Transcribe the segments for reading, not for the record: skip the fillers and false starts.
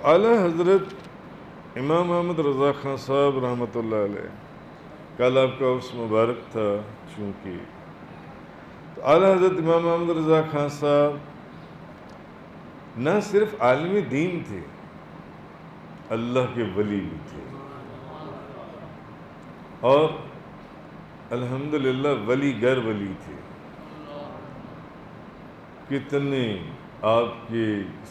اعلیٰ حضرت امام احمد رضا خان صاحب رحمۃ اللہ علیہ، کل آپ کا عرس مبارک تھا چونکہ، تو اعلیٰ حضرت امام احمد رضا خان صاحب نہ صرف عالم دین تھے، اللہ کے ولی بھی تھے، اور الحمدللہ ولی گر ولی تھے۔ کتنے آپ کے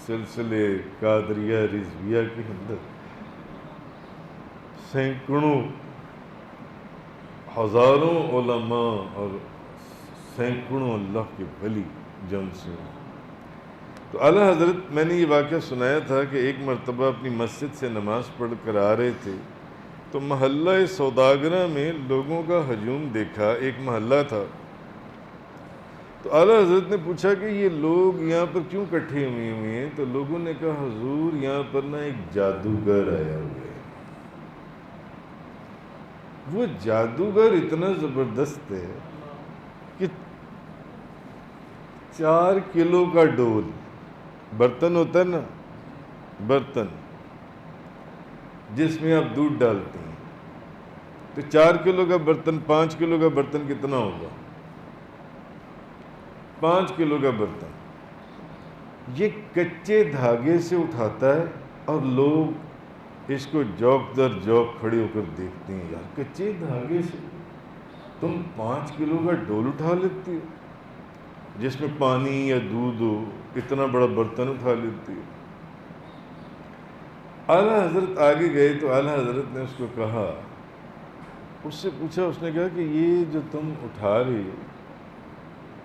سلسلے قادریہ رضویہ کے اندر سینکڑوں ہزاروں علماء اور سینکڑوں اللہ کے ولی جم سے ہیں۔ تو اعلیٰ حضرت، میں نے یہ واقعہ سنایا تھا کہ ایک مرتبہ اپنی مسجد سے نماز پڑھ کر آ رہے تھے تو محلہ سوداگرہ میں لوگوں کا ہجوم دیکھا، ایک محلہ تھا، تو اعلیٰ حضرت نے پوچھا کہ یہ لوگ یہاں پر کیوں اکٹھے ہوئے ہیں؟ تو لوگوں نے کہا حضور یہاں پر نا ایک جادوگر آیا ہوا ہے۔ وہ جادوگر اتنا زبردست ہے کہ 4 کلو کا ڈول، برتن ہوتا ہے نا، برتن جس میں آپ دودھ ڈالتے ہیں، تو 4 کلو کا برتن، 5 کلو کا برتن کتنا ہوگا؟ 5 کلو کا برتن یہ کچے دھاگے سے اٹھاتا ہے، اور لوگ اس کو جوک در جوک کھڑے ہو کر دیکھتے ہیں، یار کچے دھاگے سے تم 5 کلو کا ڈول اٹھا لیتی ہو، جس میں پانی یا دودھ ہو، اتنا بڑا برتن اٹھا لیتی ہو۔ اعلیٰ حضرت آگے گئے تو اعلیٰ حضرت نے اس کو کہا، اس سے پوچھا، اس نے کہا کہ یہ جو تم اٹھا رہے ہو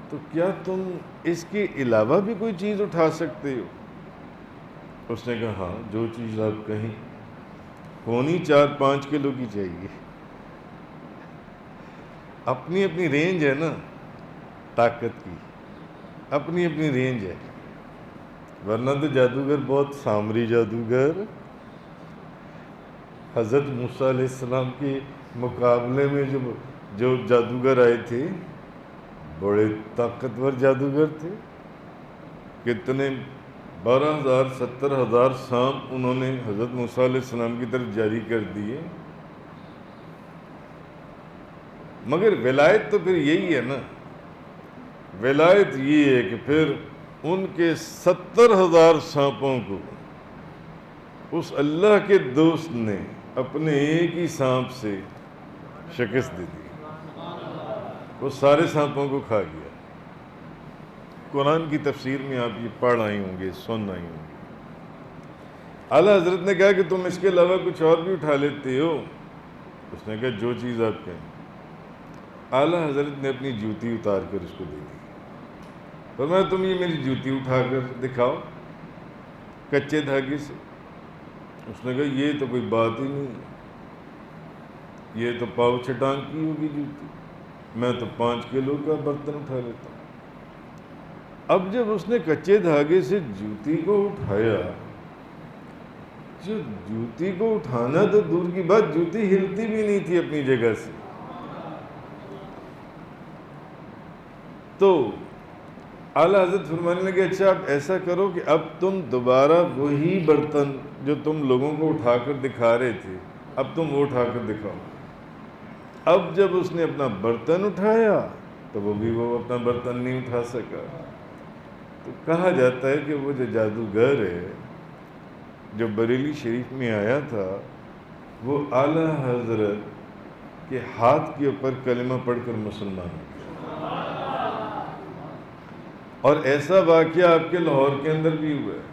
تو کیا تم اس کے علاوہ بھی کوئی چیز اٹھا سکتے ہو؟ اس نے کہا ہاں، جو چیز آپ کہیں، ہونی 4-5 کلو کی چاہیے۔ اپنی اپنی رینج ہے نا طاقت کی، اپنی اپنی رینج ہے، ورنہ تو جادوگر بہت سامری جادوگر حضرت موسیٰ علیہ السلام کے مقابلے میں جو جادوگر آئے تھے، بڑے طاقتور جادوگر تھے، کتنے 12,000 70,000 سانپ انہوں نے حضرت موسیٰ علیہ السلام کی طرف جاری کر دیے۔ مگر ولایت تو پھر یہی ہے نا، ولایت یہ ہے کہ پھر ان کے 70,000 سانپوں کو اس اللہ کے دوست نے اپنے ایک ہی سانپ سے شکست دے دی، وہ سارے سانپوں کو کھا گیا۔ قرآن کی تفسیر میں آپ یہ پڑھ آئے ہوں گے، سن آئے ہوں گے۔ اعلیٰ حضرت نے کہا کہ تم اس کے علاوہ کچھ اور بھی اٹھا لیتے ہو؟ اس نے کہا جو چیز آپ کہیں۔ اعلیٰ حضرت نے اپنی جوتی اتار کر اس کو دے دی، فرمایا تم یہ میری جوتی اٹھا کر دکھاؤ کچے دھاگے سے۔ اس نے کہا یہ تو کوئی بات ہی نہیں، یہ تو پاؤ چھٹان کی ہوگی جوتی، میں تو 5 کلو کا برتن اٹھا لیتا ہوں۔ اب جب اس نے کچے دھاگے سے جوتی کو اٹھایا، جو جوتی کو اٹھانا تو دور کی بات، جوتی ہلتی بھی نہیں تھی اپنی جگہ سے۔ تو اعلیٰ حضرت فرمانے لگے اچھا اب ایسا کرو کہ اب تم دوبارہ وہی برتن جو تم لوگوں کو اٹھا کر دکھا رہے تھے، اب تم وہ اٹھا کر دکھاؤ۔ اب جب اس نے اپنا برتن اٹھایا تو وہ اپنا برتن نہیں اٹھا سکا۔ تو کہا جاتا ہے کہ وہ جو جادوگر ہے جو بریلی شریف میں آیا تھا، وہ اعلیٰ حضرت کے ہاتھ کے اوپر کلمہ پڑھ کر مسلمان ہو گیا۔ اور ایسا واقعہ آپ کے لاہور کے اندر بھی ہوا ہے۔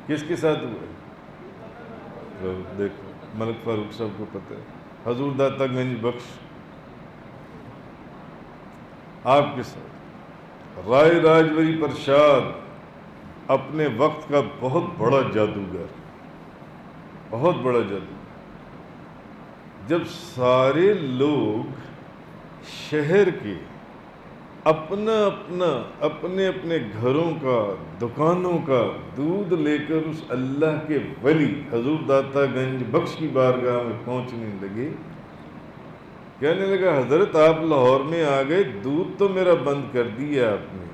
کس کے ساتھ ہوا ہے؟ دیکھو ملک فاروق صاحب کو پتہ ہے، حضور داتا گنج بخش آپ کے ساتھ، رائے راجوری پرشاد اپنے وقت کا بہت بڑا جادوگر، بہت بڑا جادوگر، جب سارے لوگ شہر کے اپنے اپنے گھروں کا، دکانوں کا دودھ لے کر اس اللہ کے ولی حضور داتا گنج بخش کی بارگاہ میں پہنچنے لگے، کہنے لگا حضرت آپ لاہور میں آ گئے، دودھ تو میرا بند کر دیا آپ نے،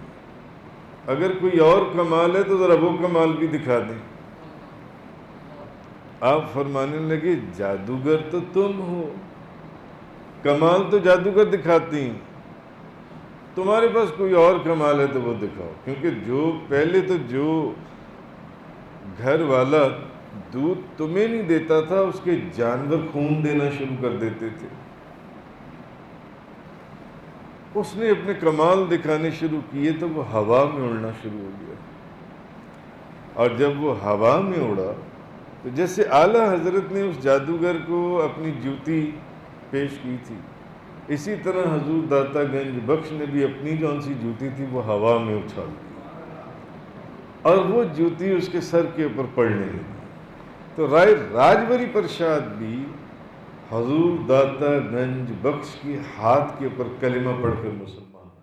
اگر کوئی اور کمال ہے تو ذرا وہ کمال بھی دکھا دیں۔ آپ فرمانے لگے جادوگر تو تم ہو، کمال تو جادوگر دکھاتی ہیں، تمہارے پاس کوئی اور کمال ہے تو وہ دکھاؤ۔ کیونکہ جو پہلے تو جو گھر والا دودھ تمہیں نہیں دیتا تھا، اس کے جانور خون دینا شروع کر دیتے تھے۔ اس نے اپنے کمال دکھانے شروع کیے تو وہ ہوا میں اڑنا شروع ہو گیا، اور جب وہ ہوا میں اڑا تو جیسے اعلیٰ حضرت نے اس جادوگر کو اپنی جوتی پیش کی تھی، اسی طرح حضور داتا گنج بخش نے بھی اپنی جون سی جوتی تھی وہ ہوا میں اچھال دی، اور وہ جوتی اس کے سر کے اوپر پڑنے لگی۔ تو رائے راجبری پرشاد بھی حضور داتا گنج بخش کی ہاتھ کے اوپر کلمہ پڑھ کر مسلمان